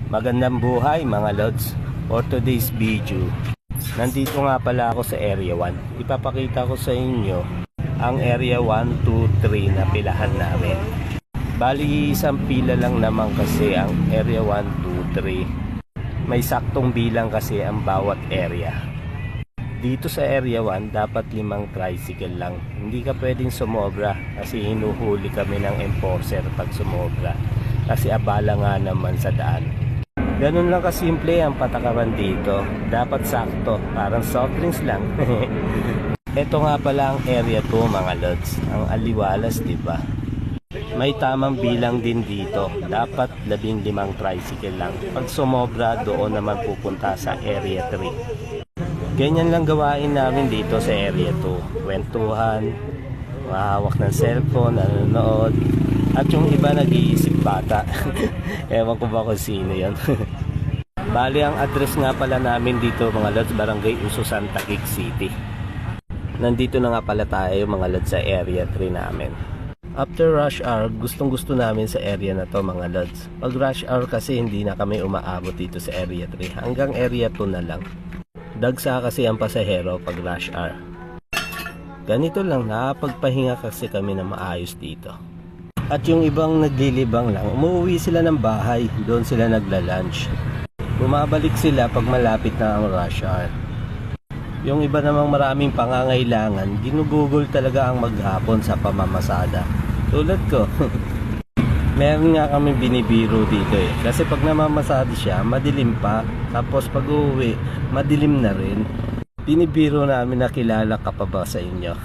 Magandang buhay mga lods. For today's video, nandito nga pala ako sa Area 1. Ipapakita ko sa inyo ang Area 1, 2, 3 na pilahan namin. Bali isang pila lang naman kasi ang Area 1, 2, 3. May saktong bilang kasi ang bawat area. Dito sa Area 1 dapat 5 tricycle lang. Hindi ka pwedeng sumobra kasi hinuhuli kami ng enforcer pag sumobra. Kasi abala nga naman sa daan. Ganun lang kasimple ang patakaran dito. Dapat sakto, parang soft drinks lang. Ito nga pala ang Area 2 mga lods. Ang aliwalas, diba? May tamang bilang din dito. Dapat 15 tricycle lang. Pag sumobra, doon naman pupunta sa Area 3. Ganyan lang gawain namin dito sa Area 2. Kwentuhan, mahawak ng cellphone, nanonood. At yung iba nag-iisip bata. Ewan ko ba kung sino yun. Bali ang address nga pala namin dito mga lods, Barangay Ususan, Taguig City. Nandito na nga pala tayo mga lods sa Area 3 namin. After rush hour, gustong gusto namin sa area na to mga lods. Pag rush hour kasi hindi na kami umaabot dito sa Area 3. Hanggang Area 2 na lang. Dagsa kasi ang pasahero pag rush hour. Ganito lang, nakapagpahinga kasi kami na maayos dito. At yung ibang naglilibang lang, umuwi sila ng bahay, doon sila nagla-lunch. Bumabalik sila pag malapit na ang rush hour. Yung iba namang maraming pangangailangan, ginugugol talaga ang maghapon sa pamamasada. Tulad ko. Meron nga kami binibiro dito eh. Kasi pag namamasada siya, madilim pa. Tapos pag uuwi, madilim na rin. Binibiro namin na kilala ka pa ba sa inyo.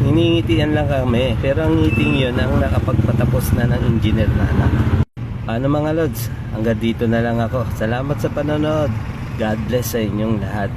Hiningitian lang kami, pero ang ngiting yun ang nakapagpatapos na ng engineer na anak. Ano mga lods, hanggang dito na lang ako. Salamat sa panonood. God bless sa inyong lahat.